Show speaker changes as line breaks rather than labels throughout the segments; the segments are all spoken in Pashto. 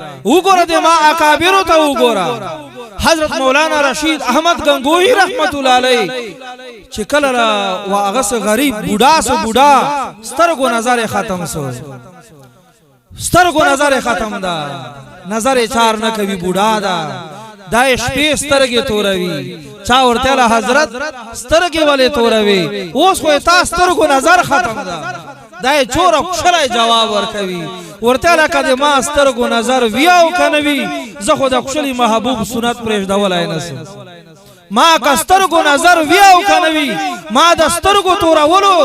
وګوره د ما اکابر ته وګوره حضرت مولانا رشید احمد گنگوہی رحمت الله علیه چې کله واغس غریب بوډا سو بوډا سترګو نظر ختم سو سترګو نظر ختم دا نظر چار نه کوي بوډا دا دای شپې سترګې توروي چا ورته له حضرت سترګې ولې توروي اوس خو تاسو سترګو نظر ختم دا دای چور خشلای جواب ورکوي ورته له کده ما سترګو نظر ویاو کنوي زه خو د خشلی محبوب سنت پرېږ دولای نسم ما کسترګو نظر ویاو کنوي ما د سترګو تورولو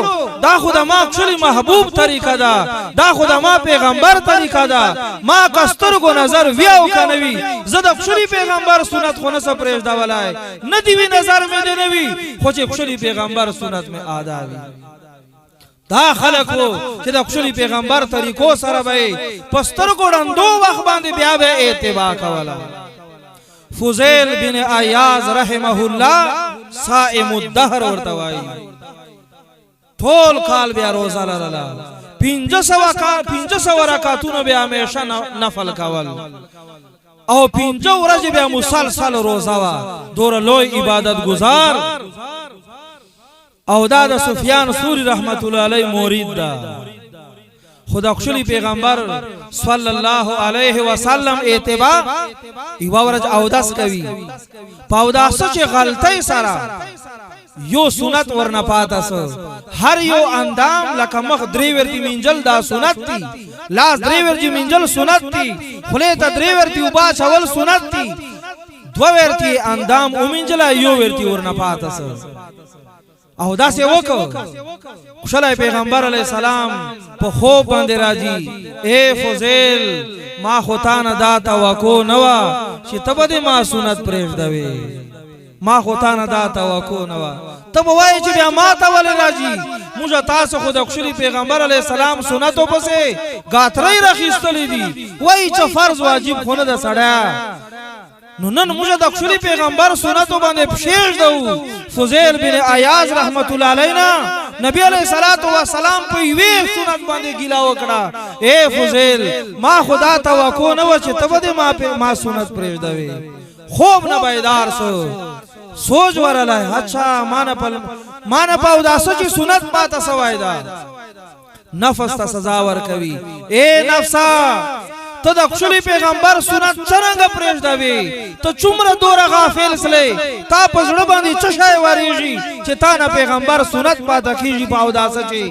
دا خو د ما خشلی محبوب طریقه ده دا خو د ما پیغمبر طریقه ده ما کسترګو نظر ویاو کنوي زه د خشلی پیغمبر سنت خو نه پرېږ دولای نه دی وی نظر مې دی نوي خو چې خشلی پیغمبر سنت مې آدابي دا خلقو چې د خشلی پیغمبر طریقو سره به پستر ګړندو وخت باندې بیا به اتباع کوله فضیل بن عیاض رحمه الله صائم الدهر ورته وایي ټول کال بیا روزه لرله 500 رکعاتونه بیا همیشه نفل کول او 5 ورځې بیا مسلسل روزه وا دور لوی عبادت گزار او دا د سفیان ثوری رحمت الله علیه مرید دا خدا خشلی پیغمبر صلی الله علیه وسلم اتباع یو ورځ او داس کوي پاو داس چې غلطی سره یو سنت ورنه پاتاس هر یو اندام لکه مخ درې ورتی منجل دا سنت دی لاس درې ورتی منجل سنت دی خله ته درې ورتی وبا چول سنت دی دو ورتی اندام او منجل یو ورتی ورنه پاتاس او دا سه وکړه خوشاله پیغمبر علی السلام په خوب باندې راځي اے فضیل ما خوتانه دا توقع نوا چې تبه ما سنت پرېږدوي ما خوتانه دا توقع نوا تب وای چې بیا ما ته ولې راځي موږ تاسو خو د خوشالي پیغمبر علی السلام سنتو پسې غاترې راخستلې دي وای چې فرض واجب خونه د سړیا نو نن موږ د خشلی پیغمبر سنتو باندې پښېږ دو فضیل بن عیاض رحمت الله علینا نبی علیہ الصلوۃ والسلام په وی سنت باندې ګیلا وکړه اے فضیل ما خدا توقع نه و چې تبه ما سنت پرېږدوي خوب نه بیدار سو سوچ ورلای اچھا مان پاو داسو چې سنت پاته سوای دا نفس ته سزا ور کوي اے نفسا ته د خشلی پیغمبر سنت څنګه پرېږدوي ته څومره دوره غافل سلې تا په زړه باندې څه شی وریږي چې تا نه پیغمبر سنت پاته کیږي په اوداسه کې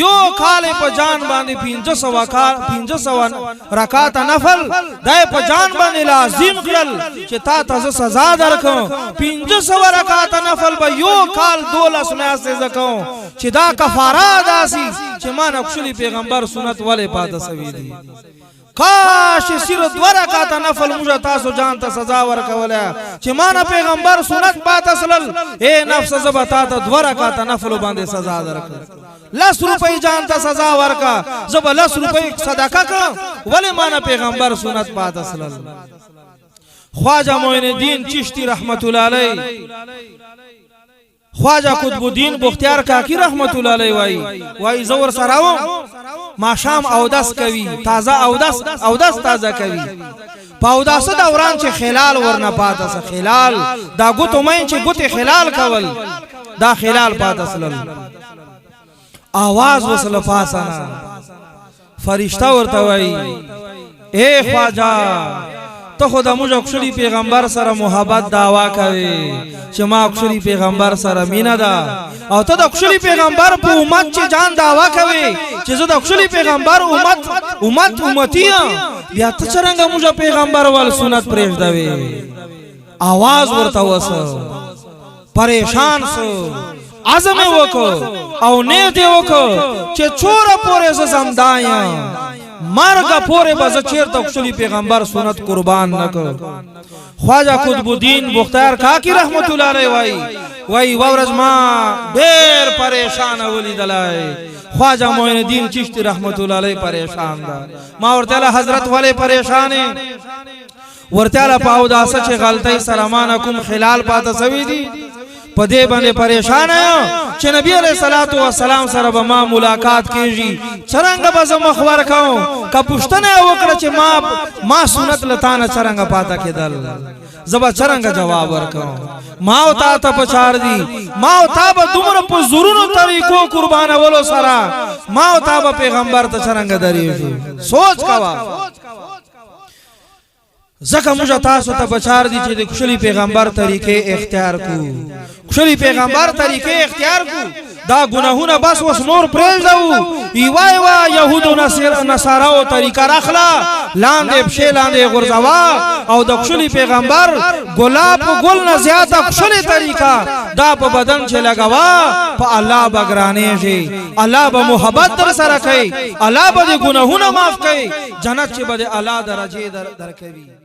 یو کال په جان باندې 500 رکعات نفل دای په جان باندې لازم کړل چې تا ته سزا درکو 500 رکعات نفل به یو کال 12 میاشتې زکو چې دا کفاره داسي چې ما نه خشلی پیغمبر سنت ولې پاته سوي دي کاش صرف 2 رکعات نفل موږ تاسو جان ته سزا ورکوله چې مان پیغمبر سنت پات اصل اے نفس زبتا ته 2 رکعات نفل باندې سزا درکړه 10 روپۍ جان ته سزا ورکا زب 10 روپۍ صدقه کړه ولی مان پیغمبر سنت پات اصل خواجہ معین الدین چشتی رحمت الله علیه خواجہ قطب الدین بختیار کاکی رحمت الله علیه وای زور سراو ما شام اوداس کوي تازه اوداس تازه کوي پاوداس دوران چې خلال ورنه پاتاسه خلال دا ګوتو مې چې ګوتې خلال کول دا خلال پاتاسل आवाज وسله پاسانه فرشتہ ورته وای اے خواجہ ته خدا موږ خشلی پیغمبر سره محبت داوا کوي چې ما خشلی پیغمبر سره مینا ده او ته د خشلی پیغمبر په امت چې جان داوا کوي چې زه د خشلی پیغمبر امتی بیا ته څنګه موږ پیغمبر ول سنت پرېږدوي आवाज ورته وسه پریشان سو عزم وکړه او نه دی وکړه چې چوره پورې زمدایا مرګ پورې بز چیرته خشلی پیغمبر سنت قربان نکړ خواجہ قطب الدین بختیار کاکی رحمت الله علیه وای ورځ ما ډېر پریشان ولیدلای خواجہ معین الدین چشتی رحمت الله علیه پریشان دا ما ورته حضرت والے پریشان ورته پاو داسه چې غلطی سره مان کوم خلال پاته سوي دي پدې باندې پریشان یم چې نبی علیہ الصلوۃ والسلام سره به ما ملاقات کیږي څنګه به زه مخور کوم که پوښتنه وکړه چې ما سنت لتانه څنګه پاتا کېدل زبا څنګه جواب ورکوم ما او تا ته پچار دي ما او تا به دومره په زورونو طریقو قربانولو سره ما او تا به پیغمبر ته څنګه درېږو سوچ کوا زکه موږ تاسو ته بچار دي چې د خوشالي پیغمبر طریقې اختیار کو خوشالي پیغمبر طریقې اختیار کو دا گناهونه بس وس نور پرېږدو ایوای وا يهودو نصاراو طریقه راخلا لاندې بشه لاندې غرزوا او د خوشالي پیغمبر ګلاب ګل نه زیاته خوشالي طریقه دا په بدن چې لګوا په الله بګرانې شي الله به محبت در سره کوي الله به ګناهونه معاف کوي جنت چې به الله درجه درکوي